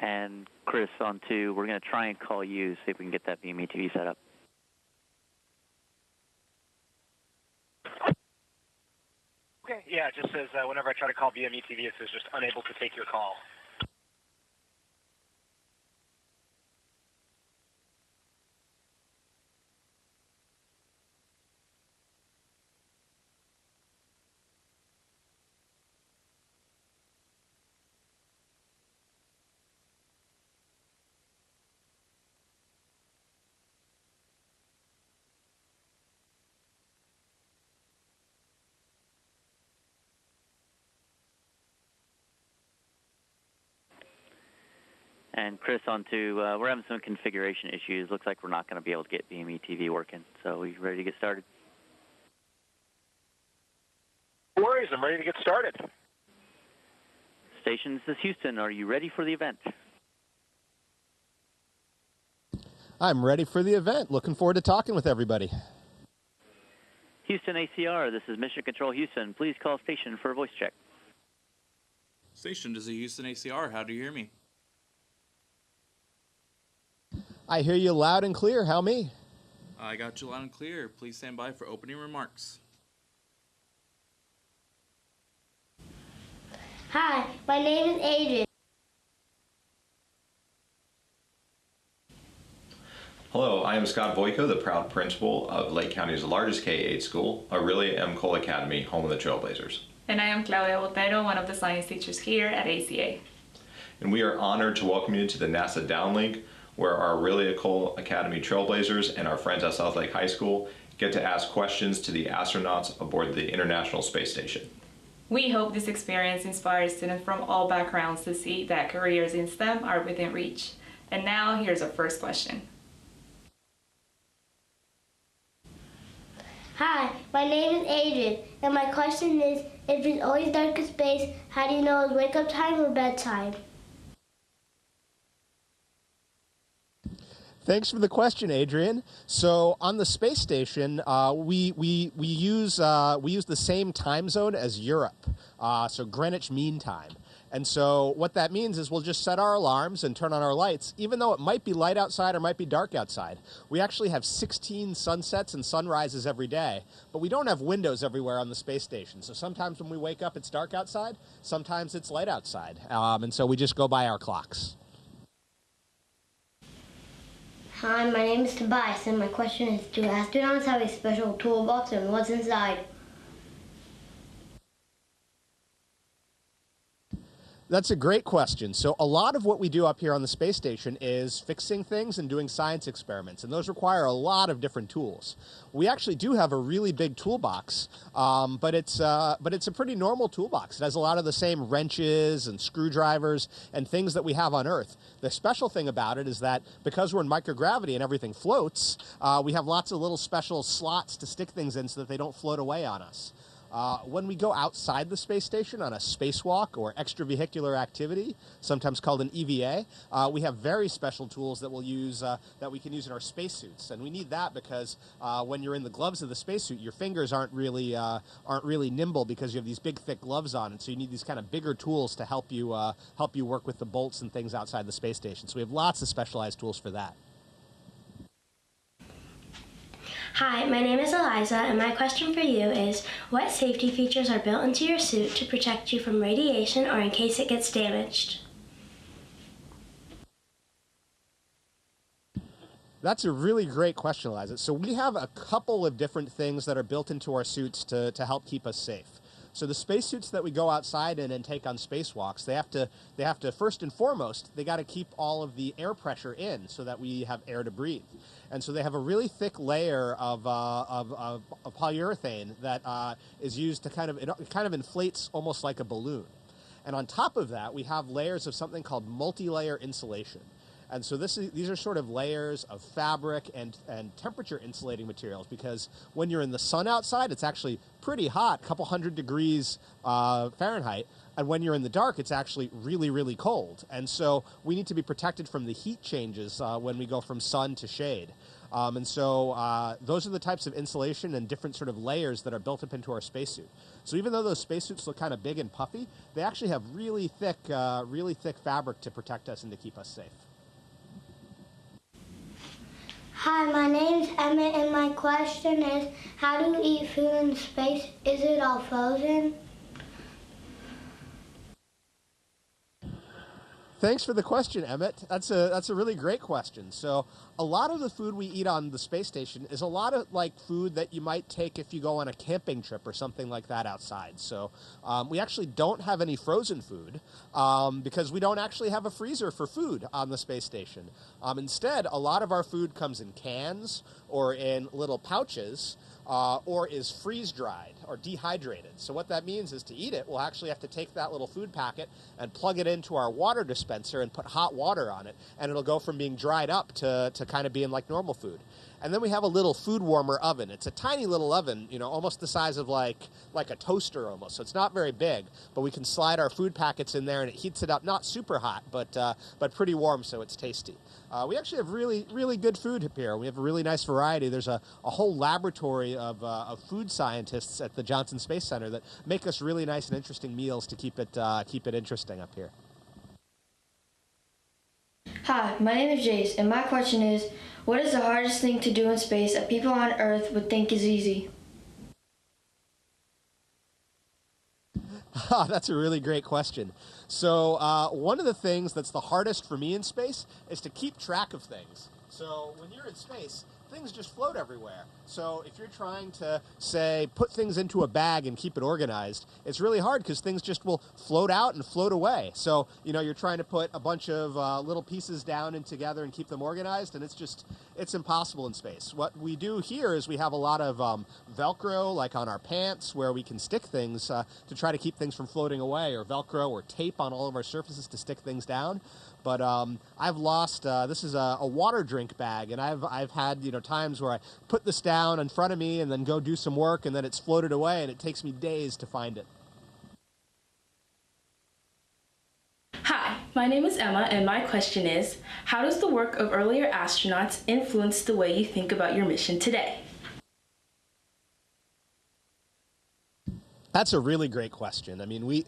And Chris on 2, we're going to try and call you, see if we can get that VME TV set up. Okay, yeah, it just says whenever I try to call VME TV, it says just unable to take your call. And Chris on 2, we're having some configuration issues. Looks like we're not going to be able to get VME TV working. So are you ready to get started? No worries, I'm ready to get started. Station, this is Houston. Are you ready for the event? I'm ready for the event. Looking forward to talking with everybody. Houston ACR, this is Mission Control Houston. Please call station for a voice check. Station, this is Houston ACR. How do you hear me? I hear you loud and clear. How me? I got you loud and clear. Please stand by for opening remarks. Hi, my name is Adrian. Hello, I am Scott Voico, the proud principal of Lake County's largest K-8 school, Aurelia M. Cole Academy, home of the Trailblazers. And I am Claudia Botero, one of the science teachers here at ACA. And we are honored to welcome you to the NASA Downlink, where our Aurelia Cole Academy Trailblazers and our friends at South Lake High School get to ask questions to the astronauts aboard the International Space Station. We hope this experience inspires students from all backgrounds to see that careers in STEM are within reach. And now, here's our first question. Hi, my name is Adrian, and my question is, if it's always dark in space, how do you know it's wake-up time or bedtime? Thanks for the question, Adrian. So on the space station, we use the same time zone as Europe, so Greenwich Mean Time. And so what that means is we'll just set our alarms and turn on our lights, even though it might be light outside or might be dark outside. We actually have 16 sunsets and sunrises every day, but we don't have windows everywhere on the space station. So sometimes when we wake up, it's dark outside. Sometimes it's light outside. And so we just go by our clocks. Hi, my name is Tobias, and my question is, do astronauts have a special toolbox and what's inside? That's a great question. So a lot of what we do up here on the space station is fixing things and doing science experiments, and those require a lot of different tools. We actually do have a really big toolbox, but it's a pretty normal toolbox. It has a lot of the same wrenches and screwdrivers and things that we have on Earth. The special thing about it is that because we're in microgravity and everything floats, we have lots of little special slots to stick things in so that they don't float away on us. When we go outside the space station on a spacewalk or extravehicular activity, sometimes called an EVA, we have very special tools that we'll use that we can use in our spacesuits, and we need that because when you're in the gloves of the spacesuit, your fingers aren't really nimble because you have these big, thick gloves on, and so you need these kind of bigger tools to help you work with the bolts and things outside the space station. So we have lots of specialized tools for that. Hi, my name is Eliza, and my question for you is, what safety features are built into your suit to protect you from radiation or in case it gets damaged? That's a really great question, Eliza. So we have a couple of different things that are built into our suits to help keep us safe. So the spacesuits that we go outside in and take on spacewalks, they have to first and foremost, they got to keep all of the air pressure in so that we have air to breathe. And so they have a really thick layer of polyurethane that is used to it kind of inflates almost like a balloon. And on top of that, we have layers of something called multi-layer insulation. And so these are sort of layers of fabric and temperature insulating materials, because when you're in the sun outside, it's actually pretty hot, a couple hundred degrees Fahrenheit. And when you're in the dark, it's actually really, really cold. And so we need to be protected from the heat changes when we go from sun to shade. And so those are the types of insulation and different sort of layers that are built up into our spacesuit. So even though those spacesuits look kind of big and puffy, they actually have really thick fabric to protect us and to keep us safe. Hi, my name's Emmett, and my question is, how do you eat food in space? Is it all frozen? Thanks for the question, Emmett. That's a really great question. So a lot of the food we eat on the space station is a lot of like food that you might take if you go on a camping trip or something like that outside. So we actually don't have any frozen food because we don't actually have a freezer for food on the space station. Instead, a lot of our food comes in cans or in little pouches. Or is freeze-dried or dehydrated. So what that means is to eat it, we'll actually have to take that little food packet and plug it into our water dispenser and put hot water on it, and it'll go from being dried up to kind of being like normal food. And then we have a little food warmer oven. It's a tiny little oven, you know, almost the size of like a toaster almost. So it's not very big, but we can slide our food packets in there and it heats it up, not super hot, but pretty warm so it's tasty. We actually have really good food here. We have a really nice variety. There's a whole laboratory of food scientists at the Johnson Space Center that make us really nice and interesting meals to keep it interesting up here. Hi, my name is Jace, and my question is, what is the hardest thing to do in space that people on Earth would think is easy? That's a really great question. So one of the things that's the hardest for me in space is to keep track of things. So when you're in space, things just float everywhere. So if you're trying to, say, put things into a bag and keep it organized, it's really hard because things just will float out and float away. So, you know, you're trying to put a bunch of little pieces down and together and keep them organized, and it's impossible in space. What we do here is we have a lot of Velcro, like on our pants, where we can stick things to try to keep things from floating away, or Velcro or tape on all of our surfaces to stick things down. But I've lost, this is a water drink bag, and I've had, you know, times where I put this down in front of me and then go do some work, and then it's floated away, and it takes me days to find it. Hi, my name is Emma, and my question is, how does the work of earlier astronauts influence the way you think about your mission today? That's a really great question. I mean,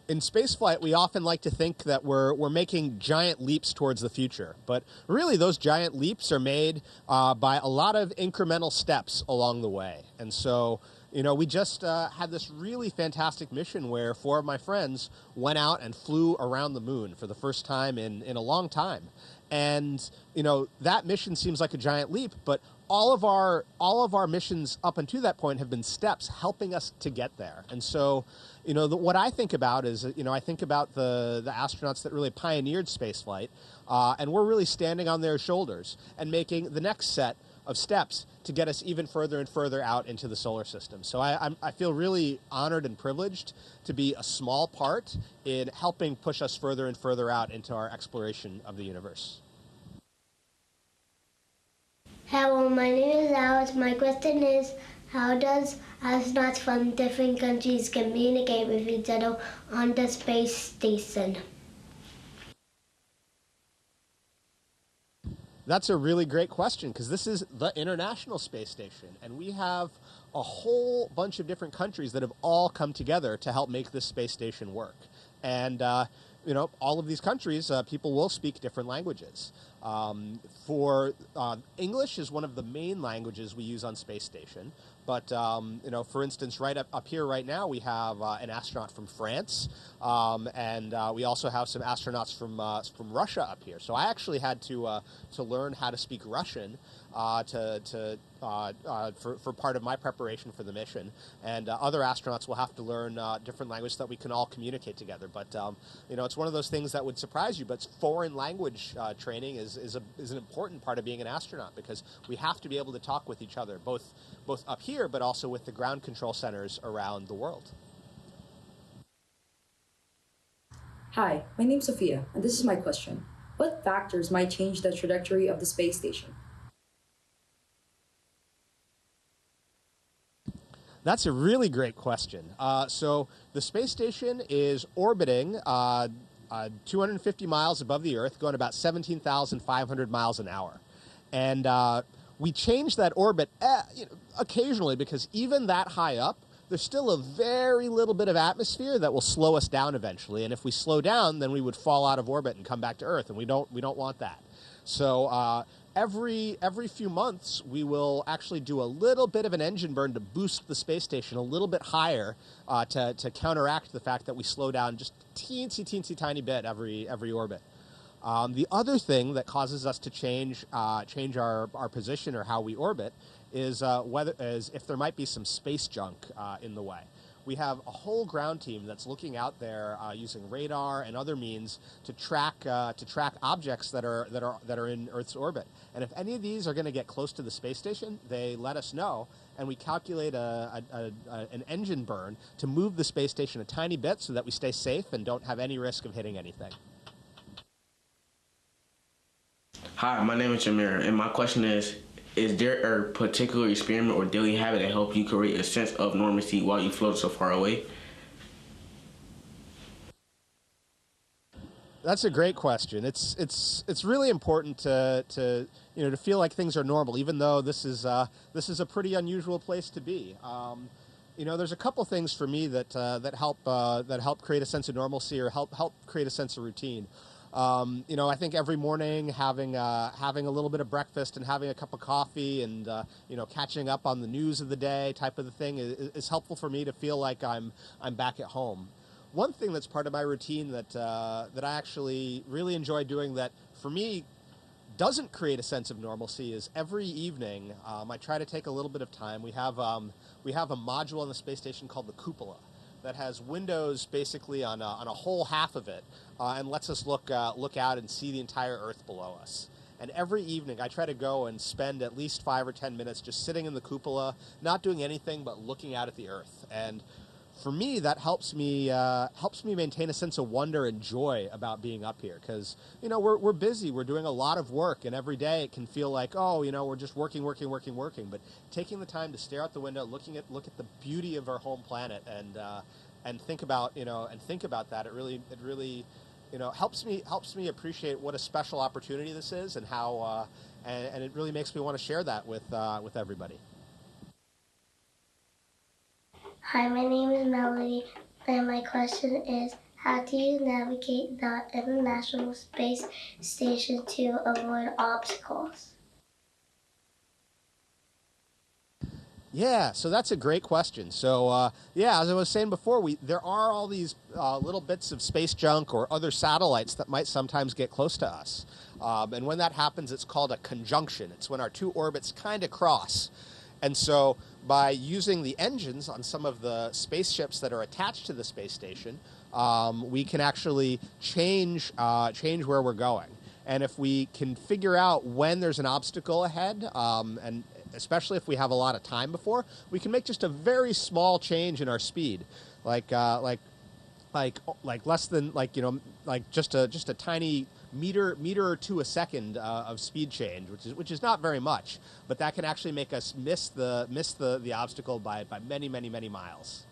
in spaceflight, we often like to think that we're making giant leaps towards the future, but really those giant leaps are made by a lot of incremental steps along the way. And so, you know, we just had this really fantastic mission where 4 of my friends went out and flew around the moon for the first time in a long time. And, you know, that mission seems like a giant leap, but all of our missions up until that point have been steps helping us to get there. And so, you know, what I think about is, you know, I think about the astronauts that really pioneered spaceflight, and we're really standing on their shoulders and making the next set of steps to get us even further and further out into the solar system. So I feel really honored and privileged to be a small part in helping push us further and further out into our exploration of the universe. Hello, my name is Alex. My question is, how does astronauts from different countries communicate with each other on the space station? That's a really great question, because this is the International Space Station, and we have a whole bunch of different countries that have all come together to help make this space station work. And you know, all of these countries, people will speak different languages. English is one of the main languages we use on Space Station. But, you know, for instance, right up here right now, we have an astronaut from France, and we also have some astronauts from Russia up here. So I actually had to learn how to speak Russian for part of my preparation for the mission. And other astronauts will have to learn different languages so that we can all communicate together. But, you know, it's one of those things that would surprise you, but foreign language training is an important part of being an astronaut, because we have to be able to talk with each other, both up here, but also with the ground control centers around the world. Hi, my name's Sophia, and this is my question. What factors might change the trajectory of the space station? That's a really great question. So the space station is orbiting 250 miles above the Earth, going about 17,500 miles an hour. And We change that orbit occasionally because even that high up, there's still a very little bit of atmosphere that will slow us down eventually. And if we slow down, then we would fall out of orbit and come back to Earth, and we don't want that. So every few months, we will actually do a little bit of an engine burn to boost the space station a little bit higher to counteract the fact that we slow down just teensy tiny bit every orbit. The other thing that causes us to change our position or how we orbit is if there might be some space junk in the way. We have a whole ground team that's looking out there using radar and other means to track objects that are in Earth's orbit. And if any of these are going to get close to the space station, they let us know, and we calculate an engine burn to move the space station a tiny bit so that we stay safe and don't have any risk of hitting anything. Hi, my name is Jameer, and my question is there a particular experiment or daily habit that helped you create a sense of normalcy while you float so far away? That's a great question. It's really important to feel like things are normal, even though this is a pretty unusual place to be. There's a couple things for me that help create a sense of normalcy or help create a sense of routine. I think every morning having a little bit of breakfast and having a cup of coffee and catching up on the news of the day type of the thing is helpful for me to feel like I'm back at home. One thing that's part of my routine that I actually really enjoy doing that for me doesn't create a sense of normalcy is every evening I try to take a little bit of time. We have a module on the space station called the cupola that has windows basically on a whole half of it and lets us look out and see the entire Earth below us. And every evening I try to go and spend at least 5 or 10 minutes just sitting in the cupola, not doing anything but looking out at the Earth. And for me, that helps me maintain a sense of wonder and joy about being up here because we're busy, we're doing a lot of work, and every day it can feel like we're just working. But taking the time to stare out the window, look at the beauty of our home planet, and think about that, it really helps me appreciate what a special opportunity this is and how and it really makes me want to share that with everybody. Hi, my name is Melody, and my question is, how do you navigate the International Space Station to avoid obstacles? Yeah, so that's a great question. So, as I was saying before, there are all these little bits of space junk or other satellites that might sometimes get close to us. And when that happens, it's called a conjunction. It's when our two orbits kind of cross. And so by using the engines on some of the spaceships that are attached to the space station, we can actually change where we're going. And if we can figure out when there's an obstacle ahead, and especially if we have a lot of time before, we can make just a very small change in our speed, like less than just a tiny meter or two a second of speed change, which is not very much, but that can actually make us miss the obstacle by many miles.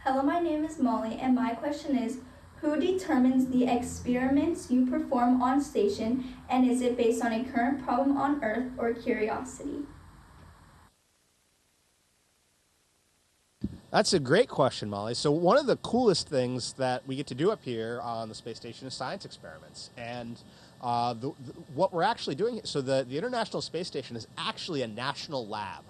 Hello, my name is Molly, and my question is, who determines the experiments you perform on station, and is it based on a current problem on Earth or curiosity? That's a great question, Molly. So one of the coolest things that we get to do up here on the space station is science experiments. And what we're actually doing, so the International Space Station is actually a national lab.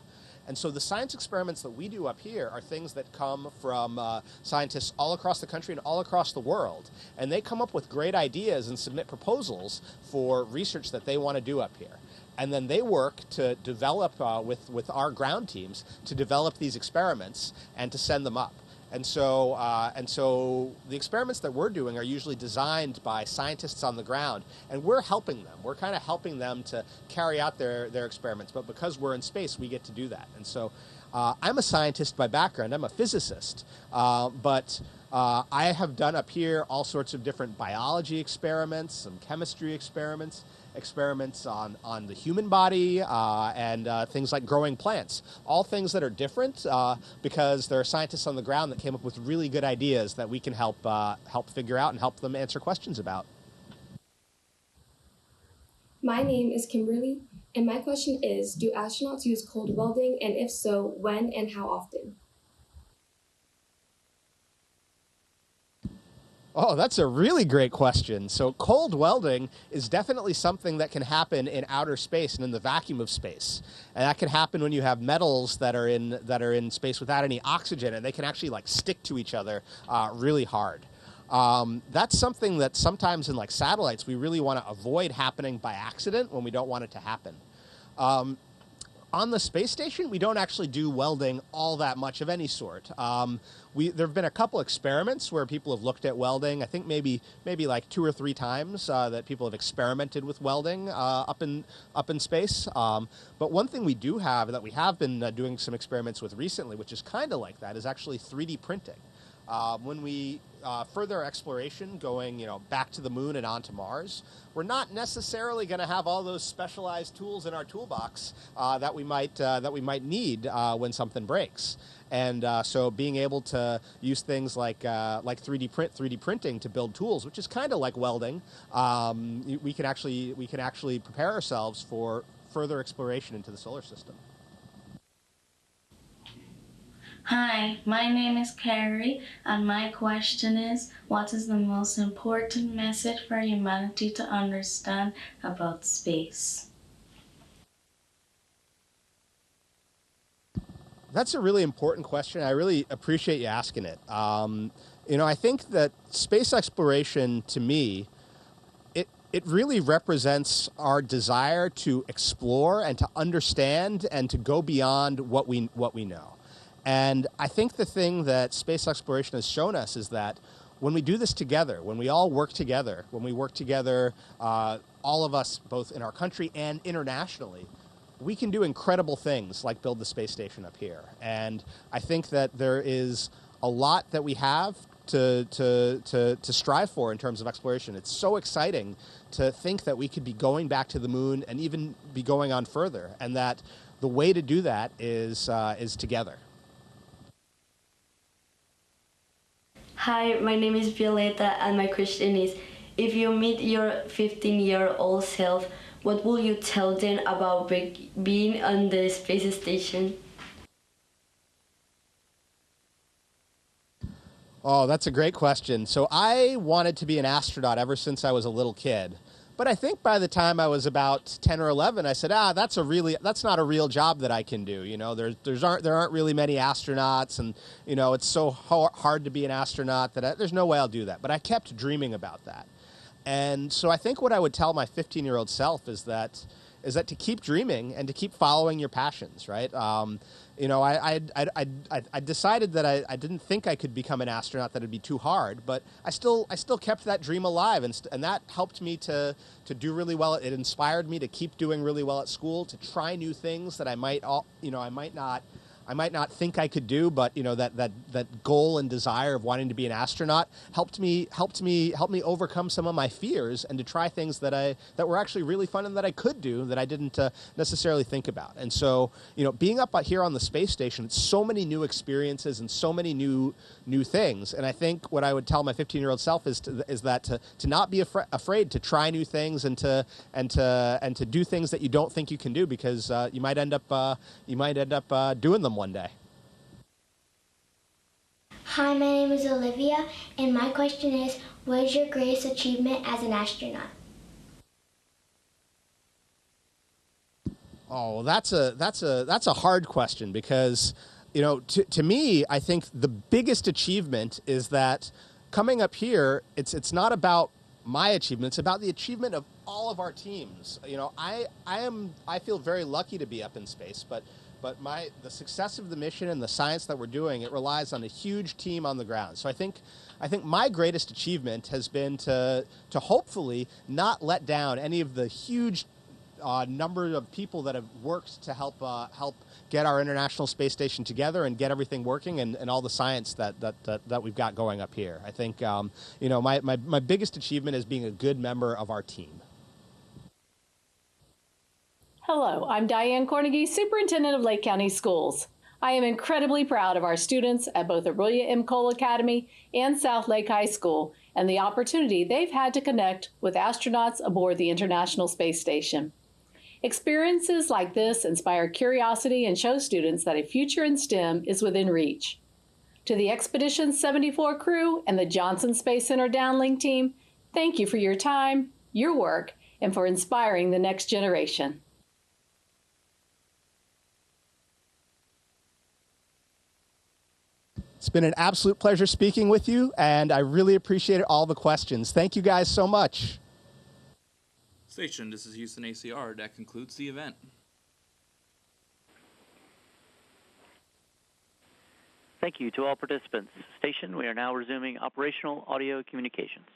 And so the science experiments that we do up here are things that come from scientists all across the country and all across the world. And they come up with great ideas and submit proposals for research that they want to do up here. And then they work to develop with our ground teams to develop these experiments and to send them up. And so the experiments that we're doing are usually designed by scientists on the ground, and we're helping them. We're kind of helping them to carry out their experiments. But because we're in space, we get to do that. And so I'm a scientist by background. I'm a physicist. But I have done up here all sorts of different biology experiments, some chemistry experiments on the human body, and things like growing plants. All things that are different because there are scientists on the ground that came up with really good ideas that we can help figure out and help them answer questions about. My name is Kimberly, and my question is, do astronauts use cold welding, and if so, when and how often? Oh, that's a really great question. So cold welding is definitely something that can happen in outer space and in the vacuum of space. And that can happen when you have metals that are in space without any oxygen, and they can actually like stick to each other really hard. That's something that sometimes in like satellites we really want to avoid happening by accident when we don't want it to happen. On the space station, we don't actually do welding all that much of any sort. There have been a couple experiments where people have looked at welding. I think maybe like 2 or 3 times that people have experimented with welding up in space. But one thing we do have that we have been doing some experiments with recently, which is kind of like that, is actually 3D printing. When we further exploration going, back to the moon and onto Mars, we're not necessarily going to have all those specialized tools in our toolbox that we might need when something breaks. And so being able to use things like 3D printing to build tools, which is kind of like welding, we can actually prepare ourselves for further exploration into the solar system. Hi, my name is Carrie, and my question is, what is the most important message for humanity to understand about space? That's a really important question. I really appreciate you asking it. I think that space exploration, to me, it really represents our desire to explore and to understand and to go beyond what we know. And I think the thing that space exploration has shown us is that when we do this together, when we all work together, all of us, both in our country and internationally, we can do incredible things like build the space station up here. And I think that there is a lot that we have to strive for in terms of exploration. It's so exciting to think that we could be going back to the moon and even be going on further, and that the way to do that is together. Hi, my name is Violeta, and my question is, if you meet your 15-year-old self, what will you tell them about being on the space station? Oh, that's a great question. So I wanted to be an astronaut ever since I was a little kid. But I think by the time I was about 10 or 11, I said, that's not a real job that I can do. There aren't really many astronauts, and it's so hard to be an astronaut that there's no way I'll do that. But I kept dreaming about that. And so I think what I would tell my 15-year-old self is that to keep dreaming and to keep following your passions, right? I decided that I didn't think I could become an astronaut, that it'd be too hard, but I still kept that dream alive, and that helped me to do really well. It inspired me to keep doing really well at school, to try new things that I might not think I could do, but that goal and desire of wanting to be an astronaut helped me overcome some of my fears and to try things that were actually really fun and that I could do that I didn't necessarily think about. And so, being up here on the space station, it's so many new experiences and so many new things. And I think what I would tell my 15-year-old self is that to not be afraid to try new things and to do things that you don't think you can do, because you might end up doing them one day. Hi, my name is Olivia, and my question is, what is your greatest achievement as an astronaut? Oh, that's a hard question, because to me, I think the biggest achievement is that coming up here, it's not about my achievement, it's about the achievement of all of our teams. I feel very lucky to be up in space, but the success of the mission and the science that we're doing, it relies on a huge team on the ground. So I think my greatest achievement has been to hopefully not let down any of the huge number of people that have worked to help get our International Space Station together and get everything working, and all the science that we've got going up here. I think my biggest achievement is being a good member of our team. Hello, I'm Diane Cornegie, Superintendent of Lake County Schools. I am incredibly proud of our students at both Aurelia M. Cole Academy and South Lake High School and the opportunity they've had to connect with astronauts aboard the International Space Station. Experiences like this inspire curiosity and show students that a future in STEM is within reach. To the Expedition 74 crew and the Johnson Space Center Downlink team, thank you for your time, your work, and for inspiring the next generation. It's been an absolute pleasure speaking with you, and I really appreciated all the questions. Thank you guys so much. Station, this is Houston ACR. That concludes the event. Thank you to all participants. Station, we are now resuming operational audio communications.